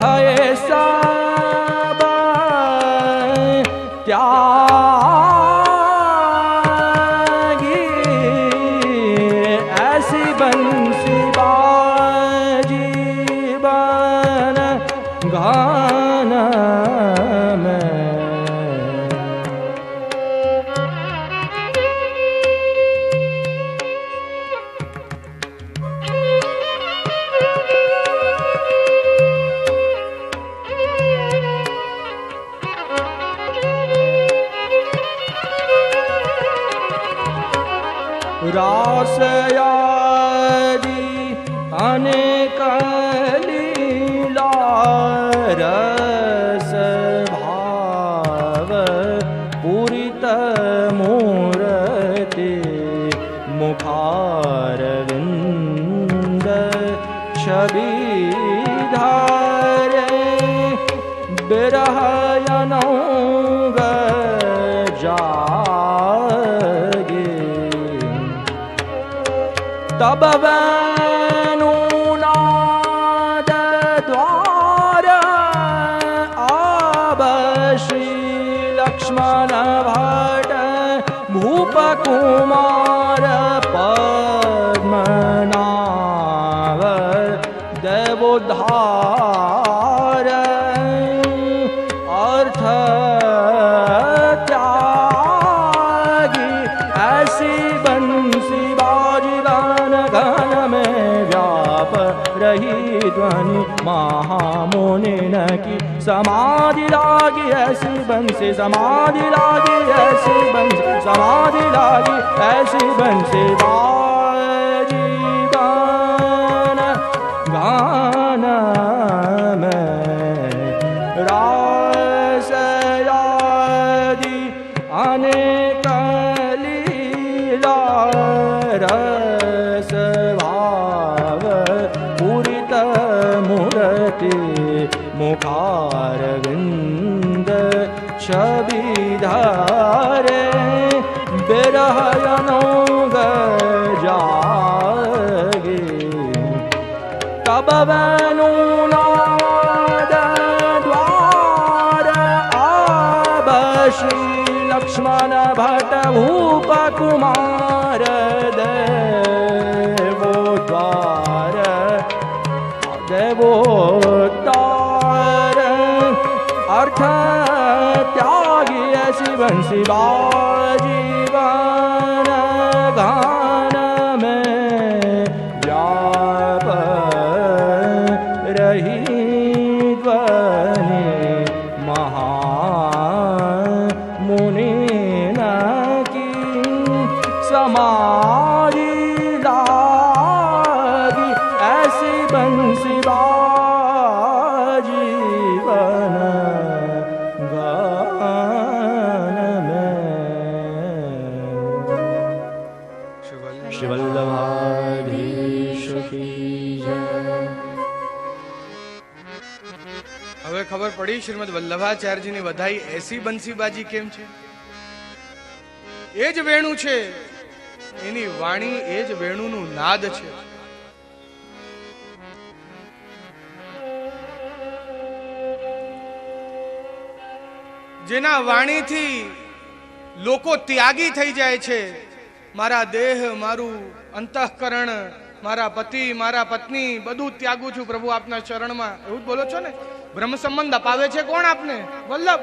ऐसा त्यागी ऐसी बंसी बाजी बन गाना में रासयादी अनेक लीला रस भाव पूरित मूर्ति मुखारविंद छवि धारे बिरहयनौग जागे तब वेणुनाद द्वार आब श्री लक्ष्मण भट्ट भूप कुमार पद्मनाभ देवोद्धार अर्थ त्यागी ऐसी बंसी बाजी घन में व्याप रही ध्वनि महामुनि न की समाधि लागी ऐसी बंसी समाधि लागी ऐसी बंसी समाधि लागी ऐसी बंसी बाजी गान गान में रासयादी अनेक लीला रस भाव पूरित मूर्ति मुखारविंद छवि धारे बिरहयनौग जागे तब वेणुनाद द्वार आब श्री लक्ष्मण भट्ट भूप कुमार देवोद्धार अर्थ त्यागी ऐसी बंसी बाजी गान गान में व्याप रही ध्वनि महामुनि न की समाधि लागी ऐसी बंसी बाजी बन गान में। श्री वल्लभाधीश की जय। હવે ખબર પડી શ્રીમદ વલ્લભાચાર્યજીની વધાઈ એસી બંસીબાજી કેમ છે. એ જ વેણુ છે, એની વાણી એ જ વેણુનું નાદ છે. જેના વાણીથી લોકો ત્યાગી થઈ જાય છે. મારા દેહ, મારું અંતઃકરણ, મારા પતિ, મારા પત્ની બધું ત્યાગું છું પ્રભુ આપના ચરણમાં, એવું જ બોલો છો ને. બ્રહ્મ સંબંધ અપાવે છે કોણ આપને? વલ્લભ.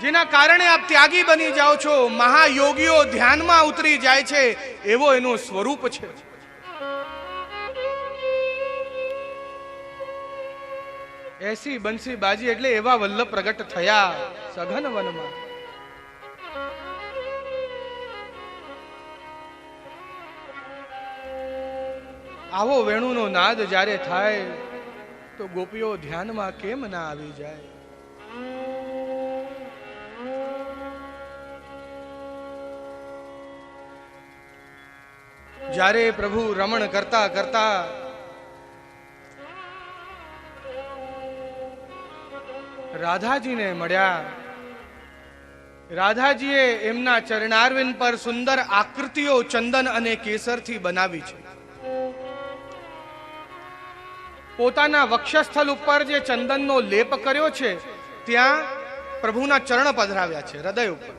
જેના કારણે આપ ત્યાગી બની જાઓ છો, મહાયોગીઓ ધ્યાનમાં ઉતરી જાય છે, એવો એનું સ્વરૂપ છે. એસી બંસી બાજી એટલે એવા વલ્લભ પ્રગટ થયા સઘન વનમાં. આવો વેણુનો નાદ જ્યારે થાય તો ગોપીઓ ધ્યાનમાં કેમ ના આવી જાય. જ્યારે પ્રભુ રમણ કરતા કરતા રાધાજીને મળ્યા, રાધાજીએ એમના ચરણારવિંદ પર સુંદર આકૃતિઓ ચંદન અને કેસરથી બનાવી છે. પોતાના વક્ષસ્થળ ઉપર જે ચંદનનો લેપ કર્યો છે ત્યાં પ્રભુના ચરણ પધરાવ્યા છે હૃદય ઉપર.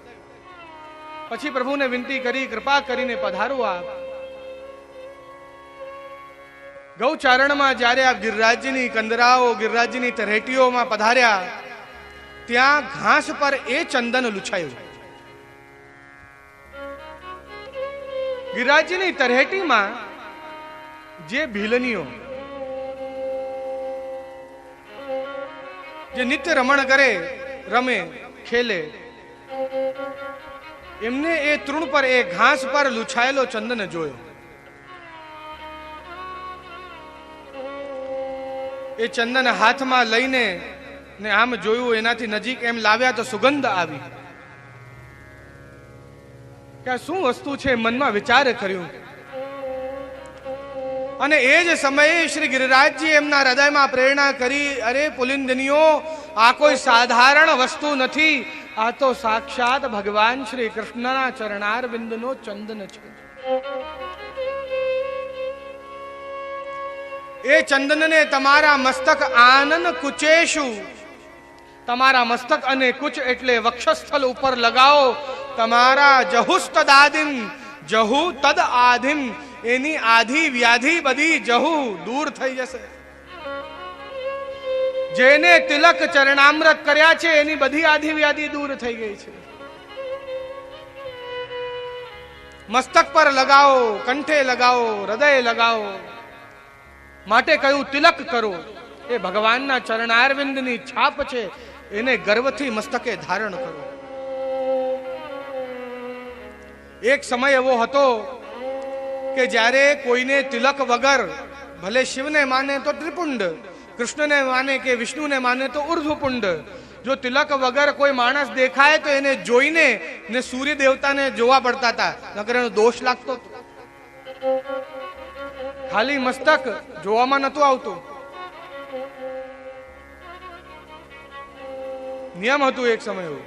પછી પ્રભુને વિનંતી કરી, કૃપા કરીને પધારો આપ. ગૌચારણમાં જ્યારે આપ ગિરિરાજજીની કંદરાઓ, ગિરિરાજજીની તરહેટીઓમાં પધાર્યા, ત્યાં ઘાસ પર એ ચંદન લૂછાયું. ગિરિરાજજીની તરહેટીમાં જે ભીલનીઓ જે નિત્ય રમણ કરે, રમે, ખેલે, એમને એ તૃણ પર, એ ઘાસ પર લૂછાયેલો ચંદન જોયો. એ ચંદન હાથમાં લઈને ને આમ જોયું, એનાથી નજીક એમ લાવ્યા તો સુગંધ આવી. કે આ શું વસ્તુ છે, મનમાં વિચાર કર્યું. અને એ જ સમયે શ્રી ગિરિરાજજી એમના હૃદયમાં પ્રેરણા કરી, અરે પુલિંદનીઓ, આ કોઈ સાધારણ વસ્તુ નથી, આ તો સાક્ષાત ભગવાન શ્રી કૃષ્ણના ચરણારવિંદનો ચંદન છે. એ ચંદનને તમારા મસ્તક આનન કુચેશુ, તમારા મસ્તક અને કુચ એટલે વક્ષસ્થળ ઉપર લગાવો. તમારા જહુસ્તદાદિમ, જહુ તદ આધિમ, એની આધિ વ્યાધિ બધી જહુ દૂર થઈ જશે. જેને તિલક ચરણામૃત કર્યા છે એની બધી આધિ વ્યાધિ દૂર થઈ ગઈ છે. મસ્તક પર લગાવો, કંઠે લગાવો, હૃદય લગાવો. માટે કહ્યું તિલક કરો. એ ભગવાનના ચરણારવિંદની છાપ છે, એને ગર્વથી મસ્તકે ધારણ કરો. એક સમય એવો હતો કે જ્યારે કોઈને તિલક વગર, ભલે શિવને માને તો ત્રિપુંડ, કૃષ્ણને માને કે વિષ્ણુને માને તો ઉર્ધ્વપુંડ, જો તિલક વગર કોઈ માણસ દેખાય તો એને જોઈને ને સૂર્ય દેવતાને જોવા પડતા હતા, નકર એનો દોષ લાગતો. ખાલી મસ્તક જોવામાં નતું આવતું. નિયમ હતું એક સમય એવું.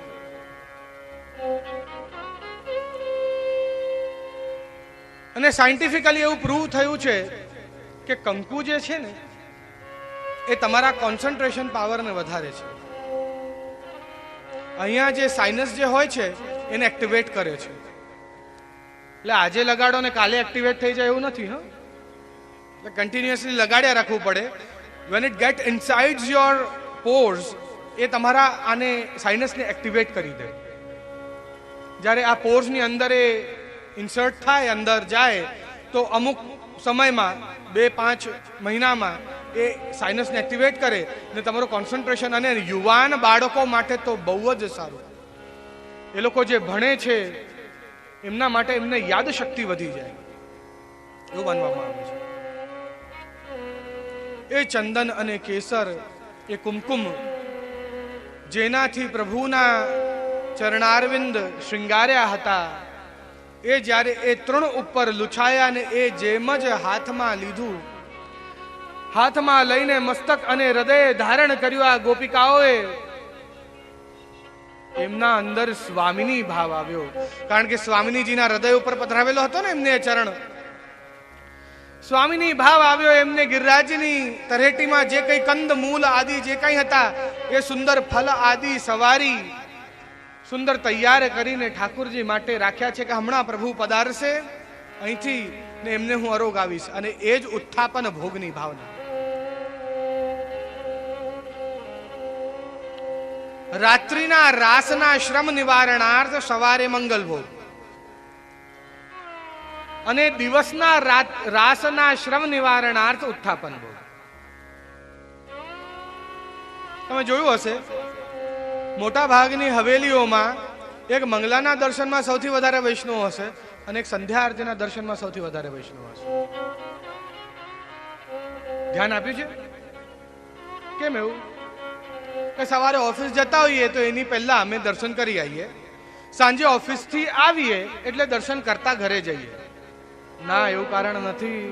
અને સાયન્ટિફિકલી એવું પ્રૂવ થયું છે કે કંકુ જે છે ને એ તમારા કોન્સન્ટ્રેશન પાવરને વધારે છે. અહીંયા જે સાઇનસ જે હોય છે એને એક્ટિવેટ કરે છે. એટલે આજે લગાડો ને કાલે એક્ટિવેટ થઈ જાય એવું નથી. એટલે કન્ટિન્યુઅસલી લગાડ્યા રાખવું પડે. When it get inside your pores, એ તમારા આને સાઇનસને એક્ટિવેટ કરી દે. જ્યારે આ પોર્સની અંદર એ ઇન્સર્ટ થાય, અંદર જાય, તો અમુક સમયમાં 2-5 મહિનામાં એ સાઇનસને એક્ટિવેટ કરે ને તમારું કોન્સન્ટ્રેશન. અને યુવાન બાળકો માટે તો બહુ જ સારું. એ લોકો જે ભણે છે એમના માટે એમને યાદ શક્તિ વધી જાય એવું માનવામાં આવે છે. એ ચંદન અને કેસર, એ કુમકુમ, જેનાથી પ્રભુના ચરણારવિંદ શૃંગાર્યા હતા, એ જ્યારે એ તૃણ ઉપર લૂછાયા ને એ જેમ જ હાથમાં લીધું, હાથમાં લઈને મસ્તક અને હૃદય ધારણ કર્યું આ ગોપિકાઓએ, એમના અંદર સ્વામિની ભાવ આવ્યો. કારણ કે સ્વામિનીજીના હૃદય ઉપર પધરાવેલો હતો ને એમને ચરણ. સ્વામિની ભાવ આવ્યો એમને. ગિરિરાજની તરહેટીમાં જે કઈ કંદ મૂલ આદિ જે કઈ હતા એ સુંદર ફલ આદિ સવારી સુંદર તૈયાર કરીને ઠાકુરજી માટે રાખ્યા છે કે હમણાં પ્રભુ પધારશે અહીંથી ને એમને હું આરોગ આવીશ. અને એ જ ઉત્થાપન ભોગની ભાવના. રાત્રિના રાસના શ્રમ નિવારણાર્થ સવારે મંગલ ભોગ, અને દિવસના રાસના શ્રમ નિવારણાર્થ ઉત્થાપન ભોગ. તમે જોયું હશે મોટા ભાગની હવેલીઓમાં એક મંગલાના દર્શનમાં સૌથી વધારે વૈષ્ણવ હશે અને એક સંધ્યા આરતીના દર્શનમાં સૌથી વધારે વૈષ્ણવ હશે. ધ્યાન આપ્યું છે? કેમ એવું? કે સવારે ઓફિસ જતા હોઈએ તો એની પહેલા અમે દર્શન કરી આવીએ, સાંજે ઓફિસથી આવીએ એટલે દર્શન કરતા ઘરે જઈએ. ના, એવું કારણ નથી.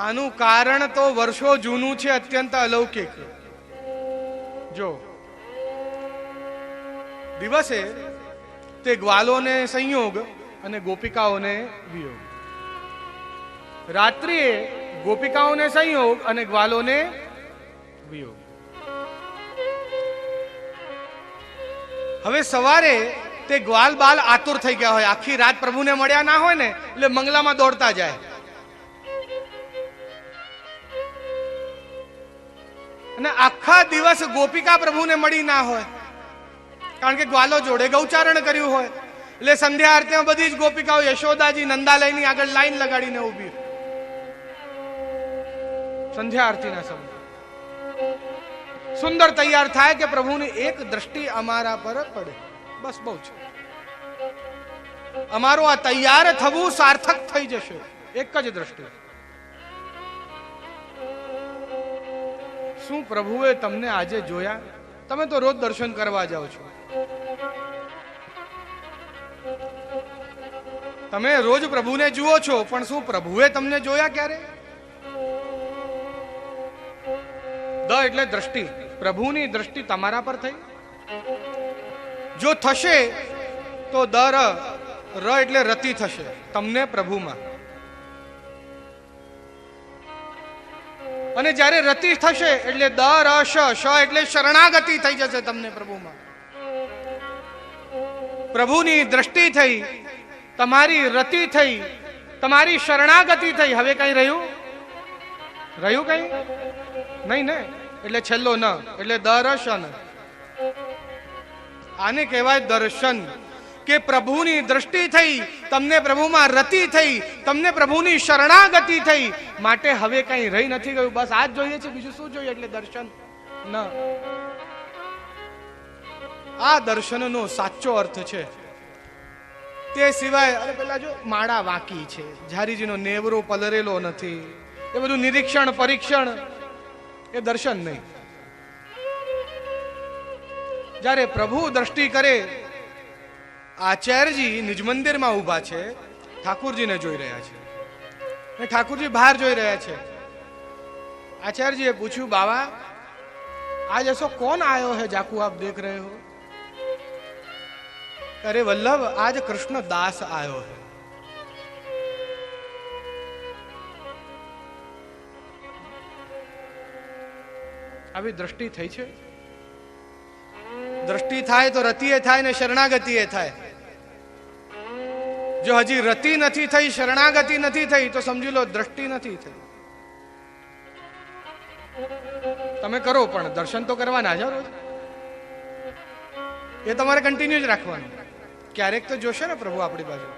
આનું કારણ તો વર્ષો જૂનું છે, અત્યંત અલૌકિક. જો દિવસે તે ગ્વાલોને સંયોગ અને ગોપિકાઓને વિયોગ, રાત્રિએ ગોપિકાઓને સંયોગ અને ગ્વાલોને વિયોગ. હવે સવારે તે ગ્વાલ બાલ આતુર થઈ ગયા હોય, આખી રાત પ્રભુને મળ્યા ના હોય ને એટલે મંગલામાં દોડતા જાય. અને આખા દિવસ ગોપિકા પ્રભુને મળી ના હોય, કારણ કે ગ્વાલો જોડે ગૌચારણ કર્યું હોય. એટલે સંધ્યા આરતીમાં બધી જ ગોપિકાઓ યશોદાજી નંદાલયની આગળ લાઈન લગાડીને ઊભી સંધ્યા આરતીના સમય સુંદર તૈયાર થાય કે પ્રભુની એક દ્રષ્ટિ અમારા પર પડે, બસ બહુ છે. અમારું આ તૈયાર થવું સાર્થક થઈ જશે, એક જ દ્રષ્ટિ. શું પ્રભુએ તમને આજે જોયા? તમે તો રોજ દર્શન કરવા જાઓ છો, તમે રોજ પ્રભુને જુઓ છો, પણ શું પ્રભુએ તમને જોયા ક્યારે? દ એટલે દ્રષ્ટિ, પ્રભુની દ્રષ્ટિ તમારા પર થઈ. જો થશે તો દ ર એટલે રતિ થશે તમને પ્રભુમાં. અને જ્યારે રતિ થશે એટલે દ ર શ એટલે શરણાગતિ થઈ જશે તમને પ્રભુમાં. પ્રભુની દ્રષ્ટિ થઈ, તમારી રતિ થઈ, તમારી શરણાગતિ થઈ. હવે કઈ રહ્યું? કઈ નહીં ને? એટલે છેલ્લો ન એટલે દર્શન. આને કહેવાય દર્શન, કે પ્રભુની દ્રષ્ટિ થઈ, તમને પ્રભુમાં રતિ થઈ, તમને પ્રભુની શરણાગતિ થઈ, માટે હવે કઈ રહી નથી ગયું. બસ આ જ જોઈએ છે, બીજું શું જોઈએ? એટલે દર્શન ન. આ દર્શનનો સાચો અર્થ છે. તે સિવાય અરે પેલા જો માળા વાંકી છે, ઝારીજીનો નેવરો પલરેલો નથી, એ બધું નિરીક્ષણ પરીક્ષણ એ દર્શન નહીં. જ્યારે પ્રભુ દ્રષ્ટિ કરે, આચાર્યજી નિજ મંદિરમાં ઊભા છે, ઠાकुरજીને જોઈ રહ્યા છે, અને ઠાकुरજી બહાર જોઈ રહ્યા છે. આચાર્યજીએ પૂછ્યું, બાબા आज ऐसो कौन आयो है जाकू आप देख रहे हो? अरे वल्लभ, आज कृष्ण दास आयो है. આવી દ્રષ્ટિ થઈ છે. દ્રષ્ટિ થાય તો રતિએ થાય ને શરણાગતિએ થાય. જો હજી રતિ નથી થઈ, શરણાગતિ નથી થઈ, તો સમજી લો દ્રષ્ટિ નથી થઈ. તમે કરો પણ દર્શન તો કરવાના જ રોજ. એ તમારે કન્ટિન્યુ જ રાખવાનું. ક્યારેક તો જોશે ને પ્રભુ આપણી બાજુ.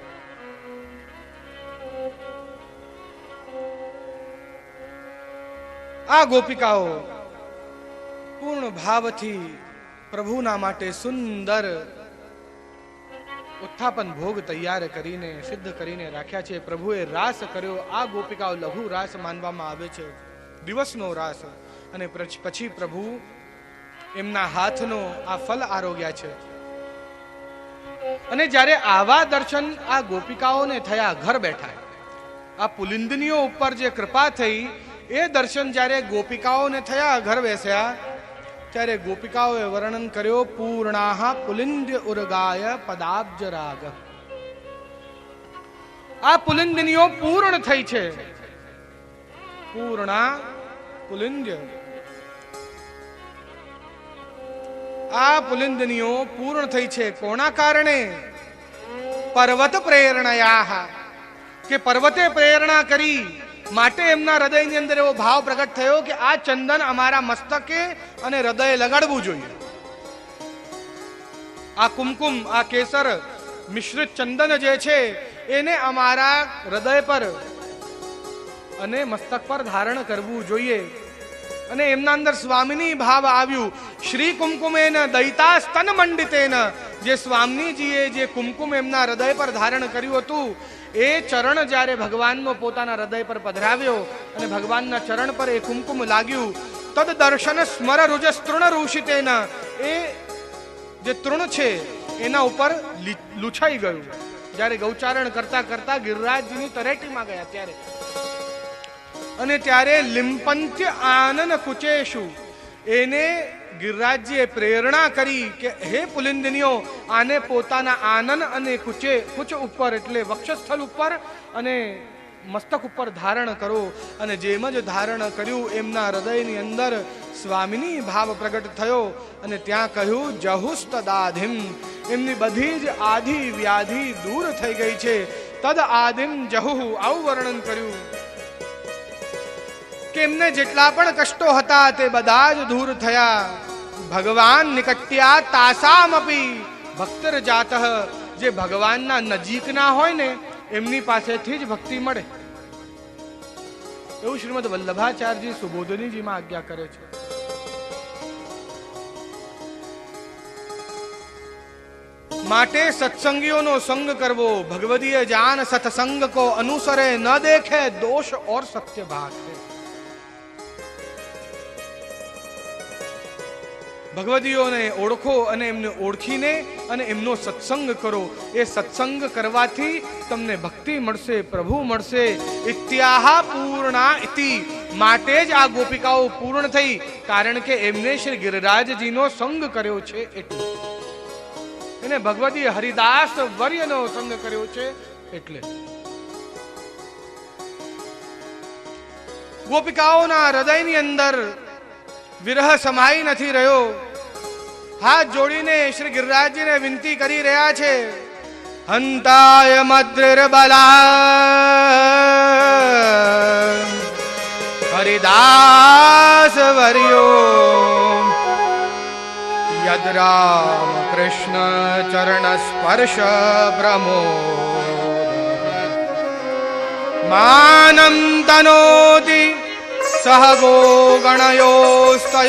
આ ગોપિકાઓ પૂર્ણ ભાવથી પ્રભુના માટે સુંદર ઉત્થાપન ભોગ તૈયાર કરીને સિદ્ધ કરીને રાખ્યા છે. પ્રભુએ રાસ કર્યો. આ ગોપિકાઓ લઘુ રાસ માનવામાં આવે છે, દિવસનો રાસ. અને પછી પ્રભુ એમના હાથનો આ ફલ આરોગ્યા છે. અને જ્યારે આવા દર્શન આ ગોપિકાઓને થયા ઘર બેઠા, આ પુલિંદનીઓ ઉપર જે કૃપા થઈ, એ દર્શન જ્યારે ગોપિકાઓને થયા ઘર બેસ્યા, ત્યારે ગોપિકાઓએ વર્ણન કર્યો, પૂર્ણાહ પુલિંદ્ય ઉર્ગાય પદાબ્જ રાગ. આ પુલિંદનીઓ પૂર્ણ થઈ છે. પૂર્ણા પુલિંદ્ય. આ પુલિંદનીઓ પૂર્ણ થઈ છે. કોના કારણે? પર્વત પ્રેરણાયા, કે પર્વતે પ્રેરણા કરી, માટે એમના હૃદયની અંદર એવો ભાવ પ્રગટ થયો કે આ ચંદન અમારા મસ્તકે અને હૃદયે લગાડવું જોઈએ. આ કુમકુમ, આ કેસર મિશ્રિત ચંદન જે છે એને અમારા હૃદય પર અને મસ્તક પર ધારણ કરવું જોઈએ. અને એમના અંદર સ્વામિની ભાવ આવ્યું. શ્રી કુમકુમેન દૈતા સ્તન મંડિતેન, જે સ્વામીજીએ જે કુમકુમ એમના હૃદય પર ધારણ કર્યું હતું, એ ચરણ જ્યારે ભગવાનનો પોતાના હૃદય પર પધરાવ્યો અને ભગવાનના ચરણ પર એ કુમકુમ લાગ્યું, તદ દર્શન સ્મર રુજ તૃણ રૂષિતેન, એ જે તૃણ છે એના ઉપર લૂછાઈ ગયું. જ્યારે ગૌચારણ કરતા કરતા ગિરિરાજજીની તરેટીમાં ગયા ત્યારે, અને ત્યારે લિંપંત્ય આનન કુચેશુ, એને ગિરિરાજજીએ પ્રેરણા કરી કે હે પુલિંદનીઓ, આને પોતાના આનન અને કુચ ઉપર એટલે વક્ષસ્થળ ઉપર અને મસ્તક ઉપર ધારણ કરો. અને જેમ જ ધારણ કર્યું એમના હૃદયની અંદર સ્વામીની ભાવ પ્રગટ થયો અને ત્યાં કહ્યું જહુસ્તદાધિમ, એમની બધી જ આધિ વ્યાધિ દૂર થઈ ગઈ છે. તદ આધિમ જહુ, આવું વર્ણન કર્યું કે એમને જેટલા પણ કષ્ટો હતા તે બધા જ દૂર થયા. ભગવાન નિકટ્યા તાસામપી ભક્તર જાતઃ, જે ભગવાનના નજીકના હોય ને એમની પાસેથી જ ભક્તિ મળે. એવું શ્રીમદ વલ્લભાચાર્યજી સુબોધનીજીમાં આજ્ઞા કરે છે. માટે સત્સંગીઓનો સંગ કરવો. ભગવદીય જાન સત્સંગ કો અનુસરે, ન દેખે દોષ और सत्य बात है. ભગવદીઓને ઓળખો અને એમને ઓળખીને અને એમનો સત્સંગ કરો. એ સત્સંગ કરવાથી તમને ભક્તિ મળશે, પ્રભુ મળશે. ઇત્યાહા પૂર્ણા ઇતિ, માટે જ આ ગોપિકાઓ પૂર્ણ થઈ, કારણ કે એમને શ્રી ગિરિરાજજીનો સંગ કર્યો છે. એટલે એને ભગવદી હરિદાસ વર્યનો સંગ કર્યો છે. એટલે ગોપિકાઓના હૃદયની અંદર વિરહ સમાઈ નથી રહ્યો. હાથ જોડીને શ્રી ગિરિરાજજીને વિનંતી કરી રહ્યા છે. હંતાય મદ્રિર્બલા હરિદાસ વર્યો યદ રામ કૃષ્ણ ચરણ સ્પર્શ પ્રમોદ માનમ તનોતિ સહ ગો ગણયોસ્તયોર્યત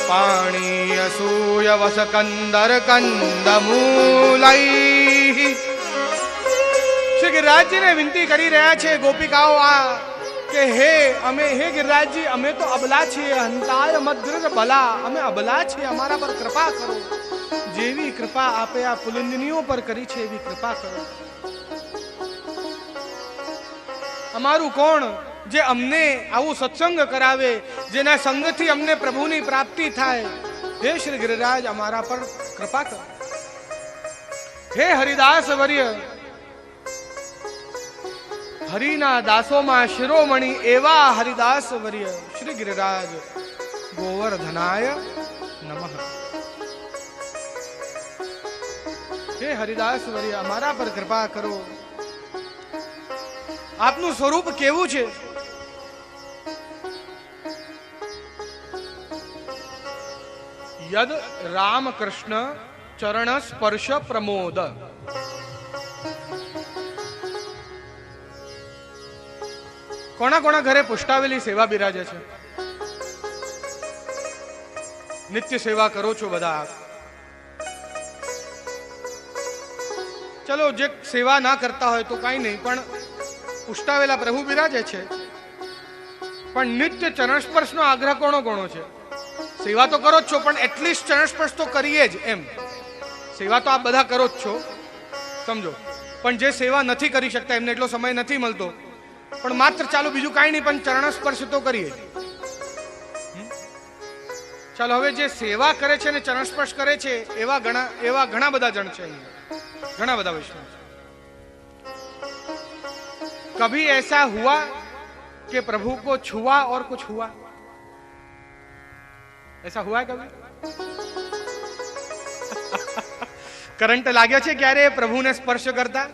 પાણીય સૂય વસ કંદર કંદમૂલૈ. શ્રી ગિરિરાજજીને વિનંતી કરી રહ્યા છે ગોપિકાઓ આ કે હે ગિરિરાજજી, અમે તો અબલા છીએ. હંતાય મદ્ર બલા, અમે અબલા છીએ, અમારા પર કૃપા કરો. જેવી કૃપા આપે આ પુલિંદનીઓ પર કરી છે એવી કૃપા કરો. અમારું કોણ જે અમને આવું સત્સંગ કરાવે, જેના સંગથી અમને પ્રભુની પ્રાપ્તિ થાય. હે શ્રી ગિરિરાજ, અમારા પર કૃપા કરો. હે હરિદાસ વર્ય, હરિના દાસોમાં શિરોમણી એવા હરિદાસ વર્ય શ્રી ગિરિરાજ ગોવર્ધનાય નમઃ. હે હરિદાસ વર્ય, અમારા પર કૃપા કરો. આપનું સ્વરૂપ કેવું છે? યદ રામકૃષ્ણ ચરણ સ્પર્શ પ્રમોદ. કોના કોના ઘરે પુષ્ટાવેલી સેવા બિરાજે છે? નિત્ય સેવા કરો છો બધા? ચલો, જે સેવા ના કરતા હોય તો કઈ નહીં, પણ પુષ્ટાવેલા પ્રભુ બિરાજે છે. પણ નિત્ય ચરણ સ્પર્શનો આગ્રહ કોનો કોનો છે? સેવા તો કરો જ છો, પણ એટલીસ્ટ ચરણ સ્પર્શ તો કરીએ જ. એમ સેવા તો આપ બધા કરો જ છો, સમજો. પણ જે સેવા નથી કરી શકતા, એમને એટલો સમય નથી મળતો, પણ માત્ર ચાલો બીજું કાંઈ નહીં, પણ ચરણ સ્પર્શ તો કરીએ. ચાલો, હવે જે સેવા કરે છે ને ચરણ સ્પર્શ કરે છે એવા ઘણા બધા જણ છે, ઘણા બધા વૈષ્ણવ. कभी ऐसा हुआ कि प्रभु को छुआ और कुछ हुआ? ऐसा हुआ है कभी? करंट लाग्यो છે ક્યારે પ્રભુને સ્પર્શ કરતા?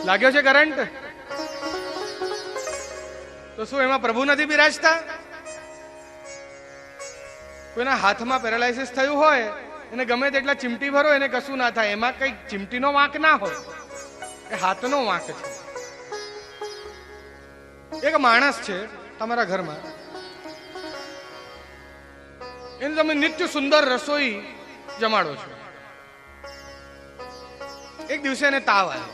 લાગ્યો છે કરંટ? તો શું એમાં પ્રભુ નથી બિરાજતા? કોઈના હાથમાં પેરાલાઇસિસ થયું હોય, એને ગમે તેટલા ચીમટી ભરો, એને કશું ના થાય. એમાં કઈ ચીમટીનો વાંક ના હોય, એ હાથનો વાંક છે. એક માણસ છે તમારા ઘરમાં, એને તમે નિત્ય સુંદર રસોઈ જમાડો છો. એક દિવસે એને તાવ આવ્યો,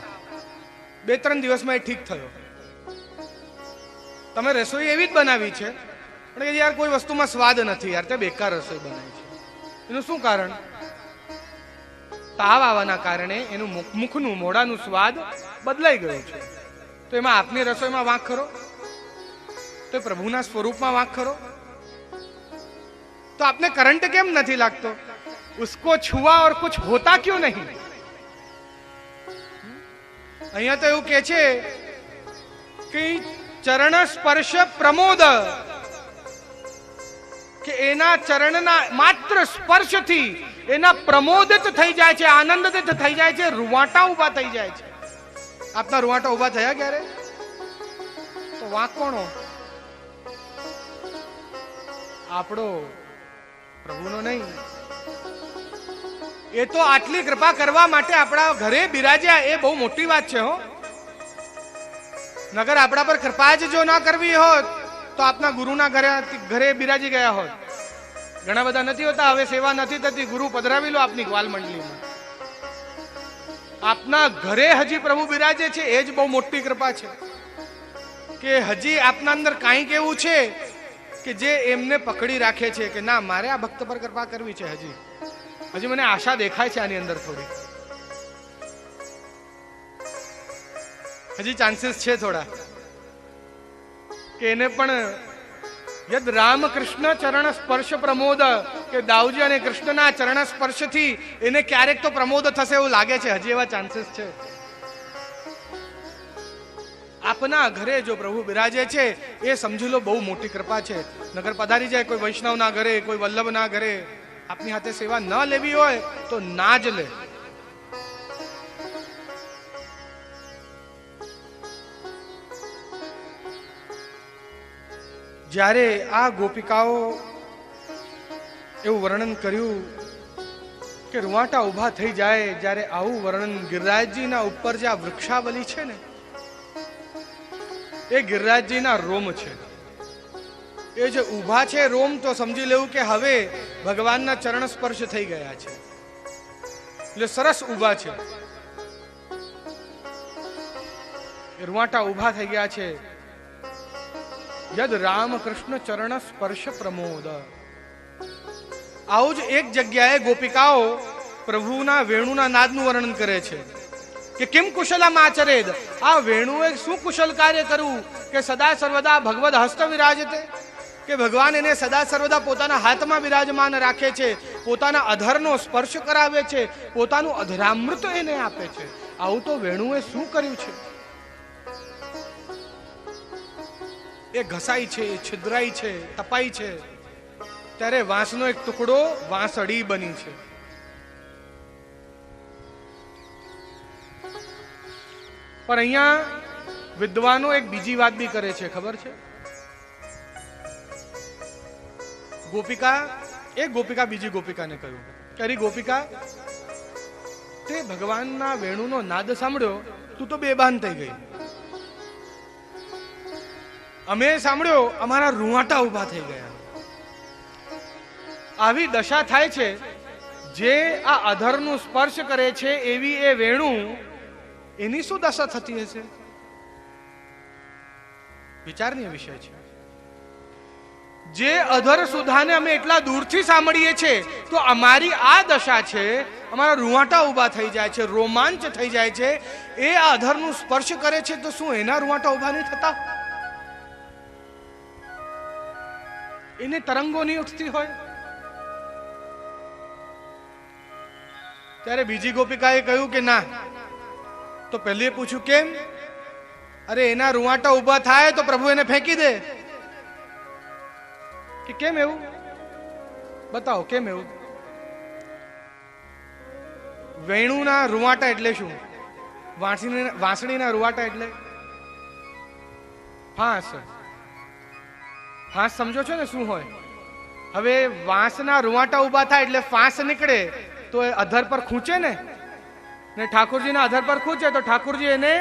2-3 દિવસમાં એ ઠીક થયો. તમે રસોઈ એવી જ બનાવી છે, પણ યાર કોઈ વસ્તુમાં સ્વાદ નથી, યાર તે બેકાર રસોઈ બનાવી છે. એનું શું કારણ? તાવ આવવાના કારણે એનું મુખનું, મોઢાનું સ્વાદ બદલાઈ ગયો છે. તો એમાં આપની રસોઈમાં વાંક ખરો? તો પ્રભુના સ્વરૂપમાં વાંક ખરો? તો આપને કરંટ કેમ નથી લાગતો? उसको छुआ और कुछ होता क्यों नहीं? અહીંયા તો એવું કે છે કે ચરણ સ્પર્શ પ્રમોદ, કે એના ચરણના માત્ર સ્પર્શથી એના પ્રમોદિત થઈ જાય છે, આનંદિત થઈ જાય છે, રૂવાટા ઉભા થઈ જાય છે. આપના રૂવાટા ઉભા થયા ક્યારે? તો વાંક કોણો? આપણો, પ્રભુનો નહીં. એ તો આટલી કૃપા કરવા માટે આપણા ઘરે બિરાજ્યા, એ બહુ મોટી વાત છે હો. નગર આપણા પર કૃપા જ જો ના કરવી હોત તો આપના ગુરુના ઘરે બિરાજી ગયા હોત. ઘણા બધા નથી હોતા, હવે સેવા નથી થતી, ગુરુ પધરાવી લો આપની ગ્વાલ મંડળીમાં. આપના ઘરે હજી પ્રભુ બિરાજે છે, એ જ બહુ મોટી કૃપા છે. કે હજી આપના અંદર કાંઈક એવું છે કે જે એમને પકડી રાખે છે કે ના, મારે આ ભક્ત પર કૃપા કરવી છે. હજી મને આશા દેખાય છે આની અંદર થોડી, હજી ચાન્સીસ છે થોડા કે એને પણ યદ રામ કૃષ્ણ ચરણ સ્પર્શ પ્રમોદ, કે દાઉજી અને કૃષ્ણના ચરણ સ્પર્શથી એને ક્યારેક તો પ્રમોદ થશે એવું લાગે છે. હજી એવા ચાન્સીસ છે. આપના ઘરે જો પ્રભુ બિરાજે છે એ સમજી લો બહુ મોટી કૃપા છે. નગર પધારી જાય કોઈ વૈષ્ણવના ઘરે, કોઈ વલ્લભના ઘરે, આપની હાથે સેવા ન લેવી હોય તો ના જ લે. જ્યારે આ ગોપિકાઓ એવું વર્ણન કર્યું કે રૂવાટા ઉભા થઈ જાય, જ્યારે આવું વર્ણન ગિરિરાજજીના ઉપર જે આ વૃક્ષાવલી છે ને, એ ગિરિરાજજીના રોમ છે. એ જે ઊભા છે રોમ, તો સમજી લેવું કે હવે ભગવાનના ચરણ સ્પર્શ થઈ ગયા છે, એટલે સરસ ઊભા છે. રૂવાટા ઊભા થઈ ગયા છે. યદ રામ કૃષ્ણ ચરણ સ્પર્શ પ્રમોદ. આવું જ એક જગ્યાએ ગોપિકાઓ પ્રભુના વેણુના નાદનું વર્ણન કરે છે કે કેમ કુશલમ આચરેદ. આ વેણુએ શું કુશલ કાર્ય કરવું કે સદા સર્વદા ભગવદ હસ્ત વિરાજતે, કે ભગવાન એને સદા સર્વદા પોતાના હાથમાં વિરાજમાન રાખે છે, પોતાના અધરનો સ્પર્શ કરાવે છે, પોતાનું અધરામૃત એને આપે છે. આવું તો વેણુએ શું કર્યું છે? એ ઘસાઈ છે, છિદ્રાઈ છે, તપાઈ છે, ત્યારે વાંસનો એક ટુકડો વાંસળી બની છે. પણ અહીંયા વિદ્વાનો એક બીજી વાત બી કરે છે, ખબર છે? ગોપિકા બીજી ગોપિકાને કહ્યું કે અરે ગોપિકા, તે ભગવાનના વેણુનો નાદ સાંભળ્યો, તું તો બેભાન થઈ ગઈ. અમે સાંભળ્યો, અમારા રૂવાટા ઉભા થઈ ગયા. આવી દશા થાય છે જે આ અધરનું સ્પર્શ કરે છે, એવી એ વેણુ, એની શું દશા થતી હશે? વિચારનીય વિષય છે. જે અધર સુધાને અમે એટલા દૂરથી સાંભળીએ છીએ, તો અમારી આ દશા છે, અમારા રૂવાટા ઉભા થઈ જાય છે, રોમાંચ થઈ જાય છે. એ આ અધરનું સ્પર્શ કરે છે તો શું એના રૂવાટા ઉભા નહીં થતા? એને તરંગો નહીં ઉઠતી હોય? ત્યારે બીજી ગોપિકાએ કહ્યું કે ના. તો પહેલી પૂછ્યું કેમ? અરે એના રૂવાટા ઉભા થાય તો પ્રભુ એને ફેંકી દે. કે કેમ એવું? બતાવો કેમ એવું? વેણુના રૂવાટા એટલે શું? વાંસળીના રૂવાટા એટલે ફાંસ. ફાંસ સમજો છો ને શું હોય? હવે વાંસના રૂવાટા ઉભા થાય એટલે ફાંસ નીકળે તો એ અધર પર ખૂંચે ને ઠાકોરજીના અધર પર ખૂંચે તો ઠાકોરજી એને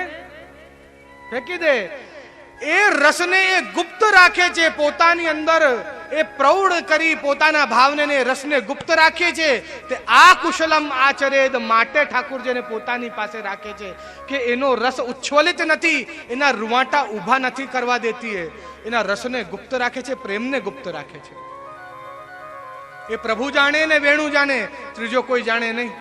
ફેંકી દે. એ રસને એ ગુપ્ત રાખે છે પોતાની અંદર, એ પ્રૌઢ કરી પોતાના ભાવને ને રસને ગુપ્ત રાખે છે. તે આ કુશલમ આચરેદ માટે ઠાકોરજીને પોતાની પાસે રાખે છે કે એનો રસ ઉચ્છ્વલિત નથી, એના રૂવાટા ઊભા નથી કરવા દેતી, એના રસને ગુપ્ત રાખે છે, પ્રેમને ગુપ્ત રાખે છે. એ પ્રભુ જાણે ને વેણુ જાણે, ત્રીજો કોઈ જાણે નહીં.